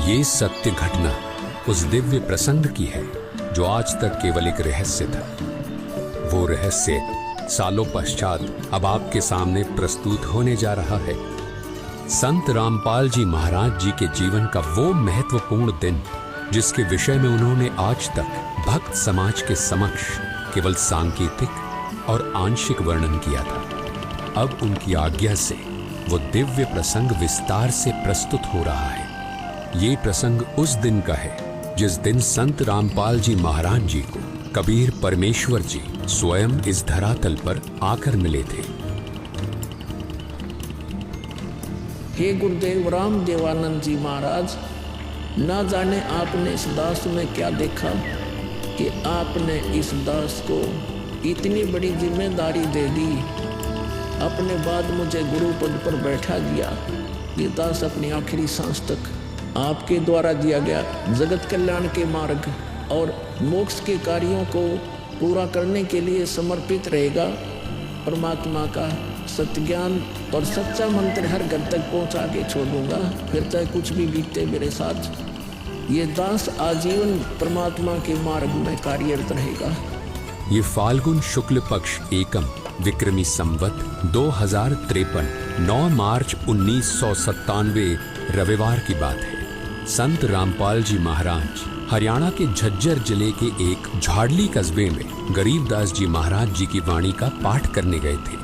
ये सत्य घटना उस दिव्य प्रसंग की है जो आज तक केवल एक रहस्य था। वो रहस्य सालों पश्चात अब आपके सामने प्रस्तुत होने जा रहा है। संत रामपाल जी महाराज जी के जीवन का वो महत्वपूर्ण दिन जिसके विषय में उन्होंने आज तक भक्त समाज के समक्ष केवल सांकेतिक और आंशिक वर्णन किया था, अब उनकी आज्ञा से वो दिव्य प्रसंग विस्तार से प्रस्तुत हो रहा है। ये प्रसंग उस दिन का है जिस दिन संत रामपाल जी महाराज जी को कबीर परमेश्वर जी स्वयं इस धरातल पर आकर मिले थे। हे गुरुदेव राम देवानंद जी महाराज, ना जाने आपने इस दास में क्या देखा कि आपने इस दास को इतनी बड़ी जिम्मेदारी दे दी। अपने बाद मुझे गुरु पद पर बैठा दिया। ये दास अपनी आखिरी सांस तक आपके द्वारा दिया गया जगत कल्याण के मार्ग और मोक्ष के कार्यों को पूरा करने के लिए समर्पित रहेगा। परमात्मा का सत्य ज्ञान और सच्चा मंत्र हर घर तक पहुंचा के छोड़ूंगा, फिर चाहे कुछ भी बीते मेरे साथ। ये दास आजीवन परमात्मा के मार्ग में कार्यरत रहेगा। ये फाल्गुन शुक्ल पक्ष एकम विक्रमी संवत 2053 9 मार्च 1997 रविवार की बात है। संत रामपाल जी महाराज हरियाणा के झज्जर जिले के एक झाड़ली कस्बे में गरीबदास जी महाराज जी की वाणी का पाठ करने गए थे।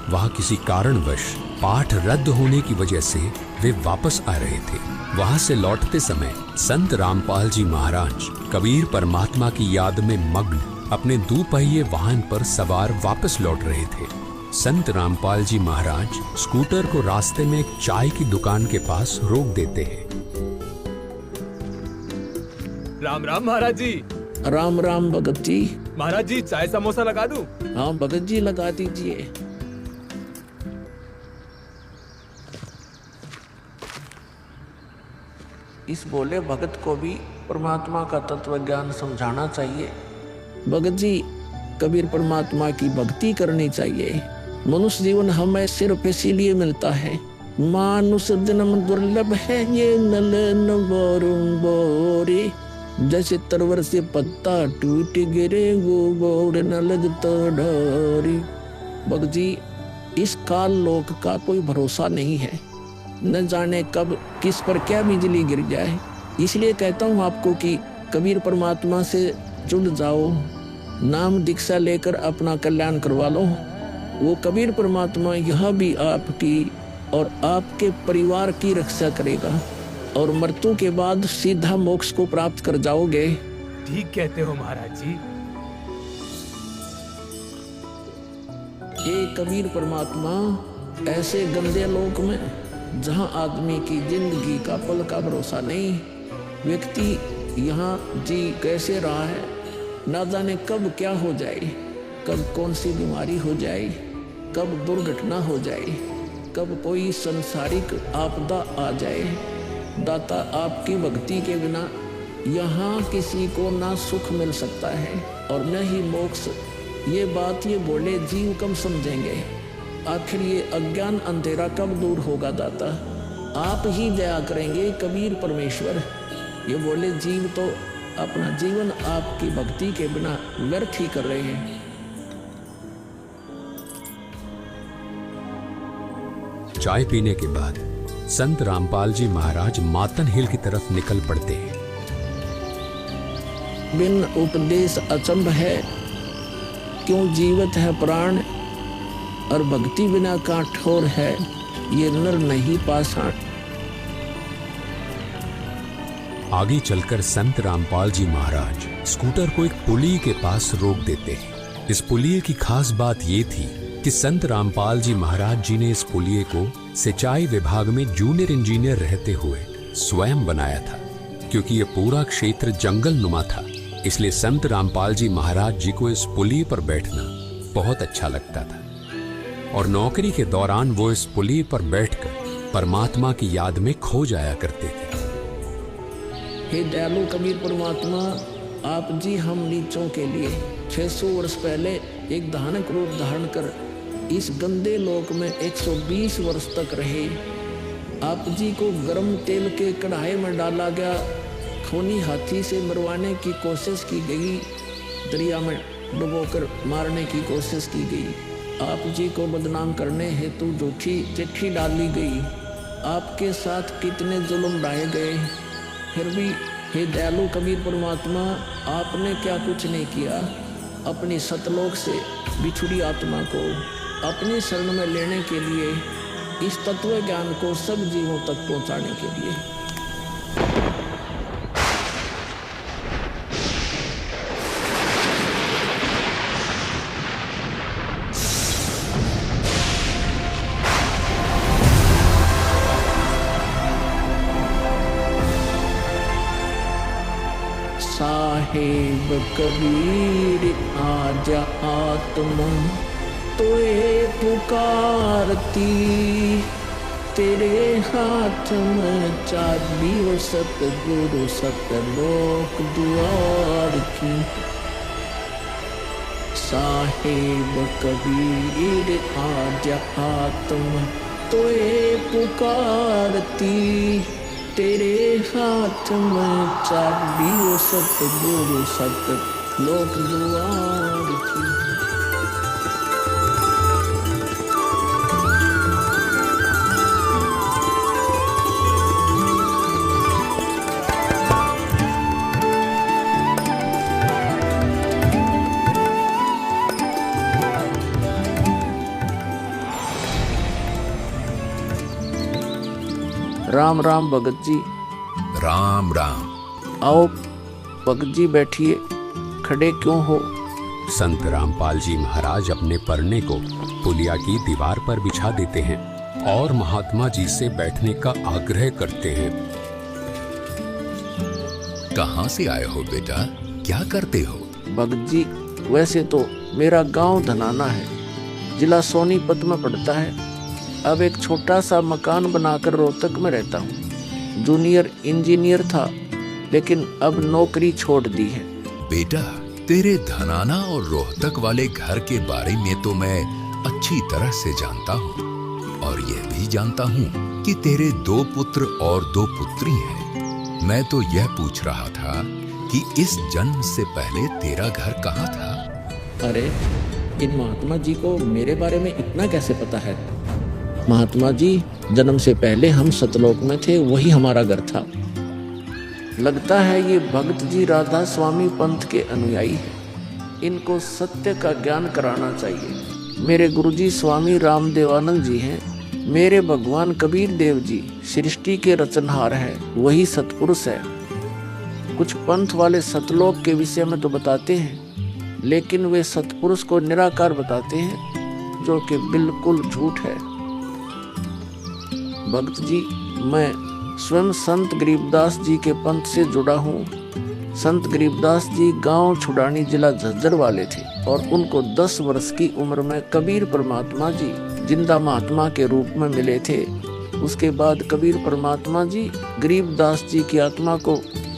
वहां किसी कारणवश पाठ रद्द होने की वजह से वे वापस आ रहे थे। वहां से लौटते समय संत रामपाल जी महाराज कबीर परमात्मा की याद में मग्न अपने दुपहिए वाहन पर सवार वापस लौट रहे थे। संत रामपाल जी महाराज स्कूटर को रास्ते में एक चाय की दुकान के पास रोक देते हैं। राम राम महाराज जी। राम राम भगत जी। महाराज जी चाय समोसा लगा दूं? हाँ भगत जी लगा दीजिए। इस बोले भगत को भी परमात्मा का तत्व ज्ञान समझाना चाहिए। भगत जी, कबीर परमात्मा की भक्ति करनी चाहिए। मनुष्य जीवन हमें सिर्फ इसीलिए मिलता है। मानुष जन्म दुर्लभ है ये नलन बोरे, जैसे तरवर से पत्ता टूट गिरे वो बोड़ न लगता डोरी। भगत जी, इस काल लोक का कोई भरोसा नहीं है, न जाने कब किस पर क्या बिजली गिर जाए। इसलिए कहता हूँ आपको कि कबीर परमात्मा से जुड़ जाओ, नाम दीक्षा लेकर अपना कल्याण करवा लो। वो कबीर परमात्मा यह भी आपकी और आपके परिवार की रक्षा करेगा और मृत्यु के बाद सीधा मोक्ष को प्राप्त कर जाओगे। ठीक कहते हो महाराज जी। ये कबीर परमात्मा ऐसे गंदे लोक में जहां आदमी की जिंदगी का पल का भरोसा नहीं, व्यक्ति यहाँ जी कैसे रहा है, ना जाने कब क्या हो जाए, कब कौन सी बीमारी हो जाए, कब दुर्घटना हो जाए, कब कोई संसारिक आपदा आ जाए। दाता, आपकी भक्ति के बिना यहाँ किसी को ना सुख मिल सकता है और न ही मोक्ष। ये बात ये बोले जीव कब समझेंगे? आखिर ये अज्ञान अंधेरा कब दूर होगा दाता? आप ही दया करेंगे कबीर परमेश्वर। ये बोले जीव तो अपना जीवन आपकी भक्ति के बिना व्यर्थ ही कर रहे हैं। चाय पीने के बाद संत रामपाल जी महाराज मातन हिल की तरफ निकल पड़ते हैं। बिन उपदेश अचंभ है, क्यों जीवित है प्राण, और भक्ति बिना काठोर है, ये नर नहीं पाषाण। आगे चलकर संत रामपाल जी महाराज स्कूटर को एक पुलिये के पास रोक देते हैं। इस पुलिये की खास बात ये थी कि संत रामपाल जी महाराज जी ने इस पुलिये को सिंचाई विभाग में जूनियर इंजीनियर रहते हुए स्वयं बनाया था। क्योंकि यह पूरा क्षेत्र जंगल नुमा था, इसलिए संत रामपाल जी महाराज जी को इस पुलिये पर बैठना बहुत अच्छा लगता था और नौकरी के दौरान वो इस पुलिये पर बैठकर परमात्मा की याद में खो जाया करते थे। हे दयालु कबीर परमात्मा, आप जी हम नीचों के लिए 600 वर्ष पहले एक धानक रूप धारण कर इस गंदे लोक में 120 वर्ष तक रहे। आप जी को गर्म तेल के कढ़ाई में डाला गया, खूनी हाथी से मरवाने की कोशिश की गई, दरिया में डुबोकर मारने की कोशिश की गई। आप जी को बदनाम करने हेतु झूठी चिट्ठी डाली गई। आपके साथ कितने जुल्म ढाए गए, फिर भी हे दयालु कबीर परमात्मा, आपने क्या कुछ नहीं किया। अपनी सतलोक से बिछुड़ी आत्मा को अपनी शरण में लेने के लिए, इस तत्व ज्ञान को सब जीवों तक पहुंचाने के लिए। साहेब कबीर आजा आत्मा तोए पुकारती, तेरे हाथ में चाबी वो सतगुरु सतलोक द्वार की। साहेब कबीर आजा आत्मा तोए पुकारती, तेरे हाथ में चाबी वो सतगुरु सतलोक द्वार की। राम राम भगत जी। राम राम। आओ भगत जी बैठिए, खड़े क्यों हो? संत रामपाल जी महाराज अपने परने को पुलिया की दीवार पर बिछा देते हैं और महात्मा जी से बैठने का आग्रह करते हैं। कहाँ से आए हो बेटा, क्या करते हो? भगत जी, वैसे तो मेरा गांव धनाना है, जिला सोनीपत में पड़ता है। अब एक छोटा सा मकान बनाकर रोहतक में रहता हूँ। जूनियर इंजीनियर था, लेकिन अब नौकरी छोड़ दी है। बेटा, तेरे धनाना और रोहतक वाले घर के बारे में तो मैं अच्छी तरह से जानता हूँ, और यह भी जानता हूँ कि तेरे 2 पुत्र और 2 पुत्री हैं। मैं तो यह पूछ रहा था कि इस जन्म से पहले तेरा घर कहाँ था? अरे, इन महात्मा जी को मेरे बारे में इतना कैसे पता है? महात्मा जी, जन्म से पहले हम सतलोक में थे, वही हमारा घर था। लगता है ये भगत जी राधा स्वामी पंथ के अनुयायी हैं। इनको सत्य का ज्ञान कराना चाहिए। मेरे गुरुजी स्वामी रामदेवानंद जी हैं। मेरे भगवान कबीर देव जी सृष्टि के रचनहार हैं, वही सतपुरुष है। कुछ पंथ वाले सतलोक के विषय में तो बताते हैं, लेकिन वे सतपुरुष को निराकार बताते हैं, जो कि बिल्कुल झूठ है। भक्त जी, मैं स्वयं संत गरीबदास जी के पंथ से जुड़ा हूँ। संत गरीबदास जी गांव छुड़ानी जिला झज्जर वाले थे, और उनको 10 वर्ष की उम्र में कबीर परमात्मा जी जिंदा महात्मा के रूप में मिले थे। उसके बाद कबीर परमात्मा जी गरीबदास जी की आत्मा को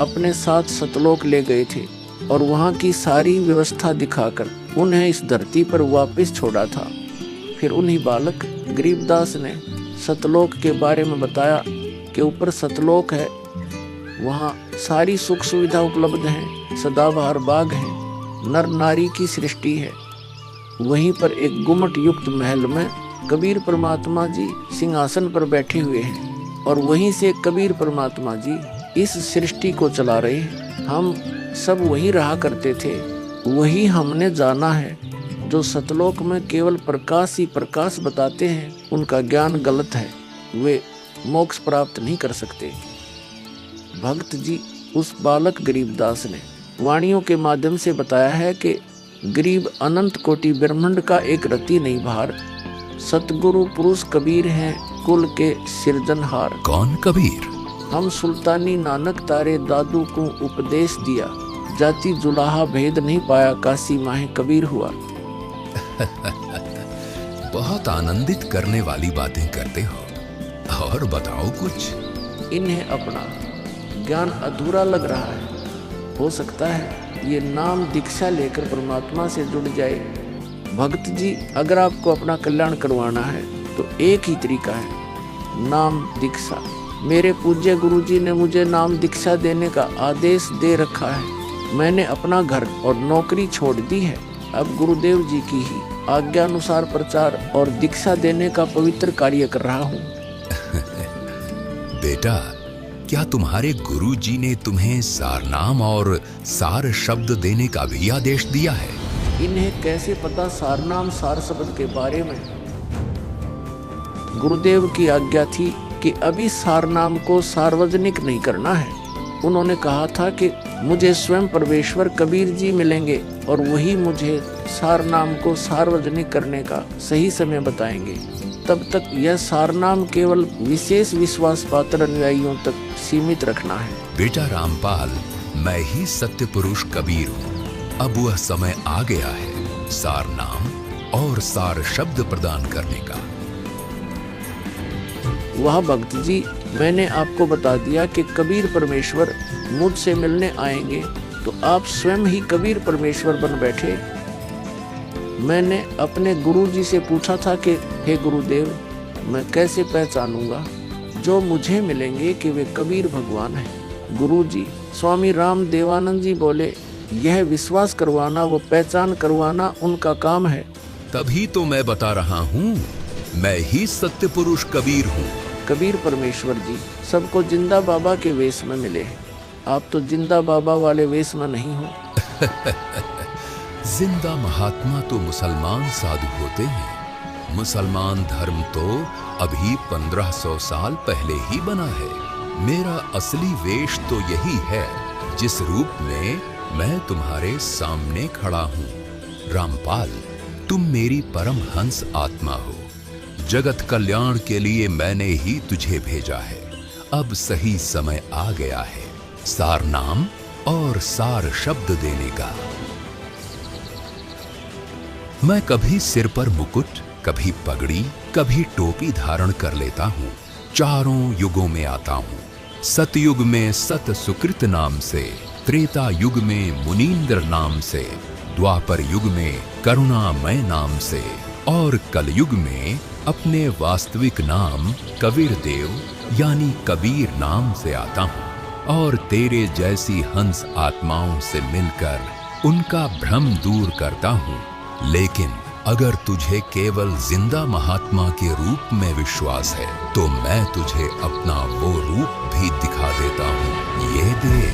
अपने साथ सतलोक ले गए थे, और वहाँ की सारी व्यवस्था दिखाकर उन्हें इस धरती पर वापस छोड़ा था। फिर उन्हीं बालक गरीबदास ने सतलोक के बारे में बताया कि ऊपर सतलोक है, वहाँ सारी सुख सुविधा उपलब्ध है, सदाबहार बाग है, नर नारी की सृष्टि है। वहीं पर एक गुम्मट युक्त महल में कबीर परमात्मा जी सिंहासन पर बैठे हुए हैं, और वहीं से कबीर परमात्मा जी इस सृष्टि को चला रहे हैं। हम सब वहीं रहा करते थे, वही हमने जाना है। जो सतलोक में केवल प्रकाश ही प्रकाश बताते हैं, उनका ज्ञान गलत है, वे मोक्ष प्राप्त नहीं कर सकते। भक्त जी, उस बालक गरीबदास ने वाणियों के माध्यम से बताया है कि गरीब अनंत कोटि ब्रह्मांड का एक रति नहीं भार, सतगुरु पुरुष कबीर हैं कुल के सिरजनहार। कौन कबीर? हम सुल्तानी नानक तारे दादू को उपदेश दिया, जाति जुलाहा भेद नहीं पाया, काशी माहे कबीर हुआ। बहुत आनंदित करने वाली बातें करते हो, और बताओ कुछ। इन्हें अपना ज्ञान अधूरा लग रहा है। हो सकता है ये नाम दीक्षा लेकर परमात्मा से जुड़ जाए। भक्त जी, अगर आपको अपना कल्याण करवाना है तो एक ही तरीका है, नाम दीक्षा। मेरे पूज्य गुरुजी ने मुझे नाम दीक्षा देने का आदेश दे रखा है। मैंने अपना घर और नौकरी छोड़ दी है। अब गुरुदेव जी की ही आज्ञा अनुसार प्रचार और दीक्षा देने का पवित्र कार्य कर रहा हूँ। बेटा, क्या तुम्हारे गुरुजी ने तुम्हें सारनाम और सार शब्द देने का भी आदेश दिया है? इन्हें कैसे पता सारनाम सार शब्द के बारे में? गुरुदेव की आज्ञा थी कि अभी सारनाम को सार्वजनिक नहीं करना है। उन्होंने कहा था कि मुझे स्वयं परमेश्वर कबीर जी मिलेंगे और वही मुझे सारनाम को सार्वजनिक करने का सही समय बताएंगे। तब तक यह सारनाम केवल विशेष विश्वास पात्र अनुयायियों तक सीमित रखना है। बेटा रामपाल, मैं ही सत्य पुरुष कबीर हूँ। अब वह समय आ गया है सारनाम और सार शब्द प्रदान करने का। वह भक्त जी, मैंने आपको बता दिया कि कबीर परमेश्वर मुझसे मिलने आएंगे, तो आप स्वयं ही कबीर परमेश्वर बन बैठे। मैंने अपने गुरु जी से पूछा था कि हे गुरुदेव, मैं कैसे पहचानूंगा जो मुझे मिलेंगे कि वे कबीर भगवान हैं? गुरु जी स्वामी राम देवानंद जी बोले, यह विश्वास करवाना व पहचान करवाना उनका काम है। तभी तो मैं बता रहा हूँ, मैं ही सत्य पुरुष कबीर हूँ। कबीर परमेश्वर जी सबको जिंदा बाबा के वेश में मिले हैं। आप तो जिंदा बाबा वाले वेश में नहीं हो। जिंदा महात्मा तो मुसलमान साधु होते हैं। मुसलमान धर्म तो अभी 1500 साल पहले ही बना है। मेरा असली वेश तो यही है जिस रूप में मैं तुम्हारे सामने खड़ा हूँ। रामपाल, तुम मेरी परम हंस आत्मा हो। जगत कल्याण के लिए मैंने ही तुझे भेजा है। अब सही समय आ गया है सार नाम और सार शब्द देने का। मैं कभी सिर पर मुकुट, कभी पगड़ी, कभी टोपी धारण कर लेता हूँ। चारों युगों में आता हूँ। सतयुग में सत सुकृत नाम से, त्रेता युग में मुनींद्र नाम से, द्वापर युग में करुणामय नाम से और कलयुग में अपने वास्तविक नाम कबीर देव यानी कबीर नाम से आता हूँ और तेरे जैसी हंस आत्माओं से मिलकर उनका भ्रम दूर करता हूँ। लेकिन अगर तुझे केवल जिंदा महात्मा के रूप में विश्वास है तो मैं तुझे अपना वो रूप भी दिखा देता हूँ। ये देख।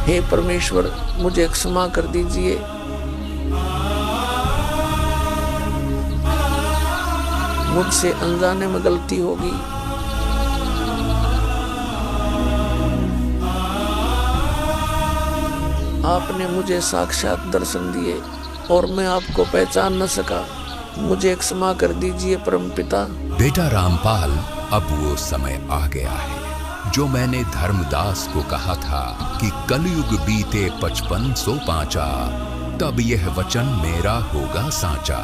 हे परमेश्वर, मुझे क्षमा कर दीजिए। मुझसे अनजाने में गलती होगी। आपने मुझे साक्षात दर्शन दिए और मैं आपको पहचान न सका। मुझे क्षमा कर दीजिए परमपिता। बेटा रामपाल, अब वो समय आ गया है जो मैंने धर्मदास को कहा था कि कलयुग बीते 5505 तब यह वचन मेरा होगा साचा।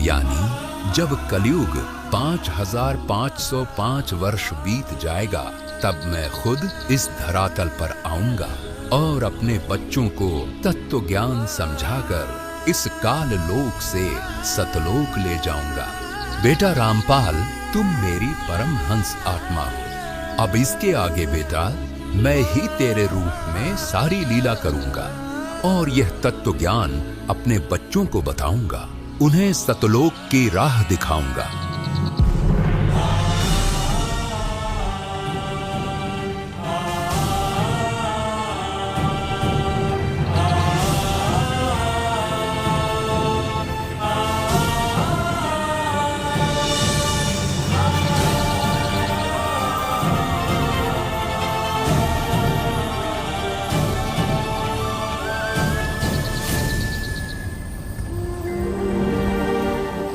यानी जब कलयुग 5505 वर्ष बीत जाएगा तब मैं खुद इस धरातल पर आऊंगा और अपने बच्चों को तत्व ज्ञान समझाकर इस काल लोक से सतलोक ले जाऊंगा। बेटा रामपाल, तुम मेरी परम हंस आत्मा हो। अब इसके आगे बेटा मैं ही तेरे रूप में सारी लीला करूंगा और यह तत्व ज्ञान अपने बच्चों को बताऊंगा। उन्हें सतलोक की राह दिखाऊंगा।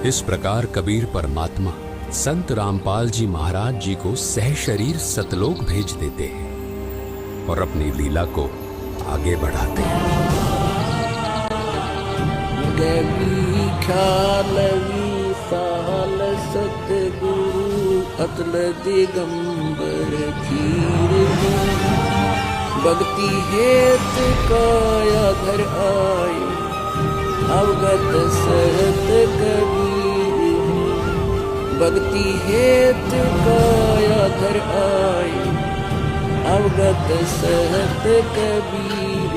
इस प्रकार कबीर परमात्मा संत रामपाल जी महाराज जी को सह शरीर सतलोक भेज देते हैं और अपनी लीला को आगे बढ़ाते हैं। गवी ख्यालवी साल सतगुरु अतल दिगंबर धीर भक्ति हेत काया धर आए अवगत सहत कबीर भक्ति हेत काया धर आए अवगत सहत कबीर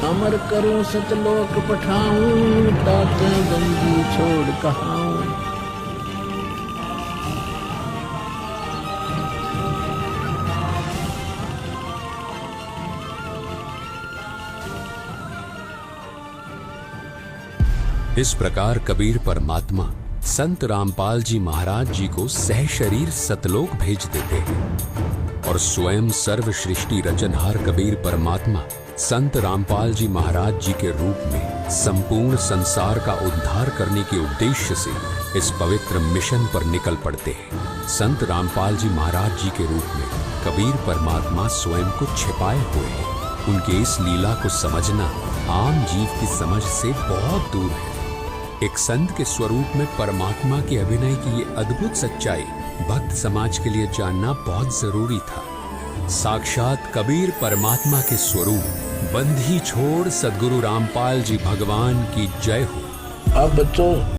अमर करूं सतलोक पठाऊं तात बंदी छोड़ कहाऊं। इस प्रकार कबीर परमात्मा संत रामपाल जी महाराज जी को सह शरीर सतलोक भेज देते हैं और स्वयं सर्व सृष्टि रचनहार कबीर परमात्मा संत रामपाल जी महाराज जी के रूप में संपूर्ण संसार का उद्धार करने के उद्देश्य से इस पवित्र मिशन पर निकल पड़ते हैं। संत रामपाल जी महाराज जी के रूप में कबीर परमात्मा स्वयं को छिपाए हुए हैं। उनके इस लीला को समझना आम जीव की समझ से बहुत दूर है। एक संत के स्वरूप में परमात्मा के अभिनय की ये अद्भुत सच्चाई भक्त समाज के लिए जानना बहुत जरूरी था। साक्षात कबीर परमात्मा के स्वरूप बंधी छोड़ सद्गुरु रामपाल जी भगवान की जय हो। अब बच्चों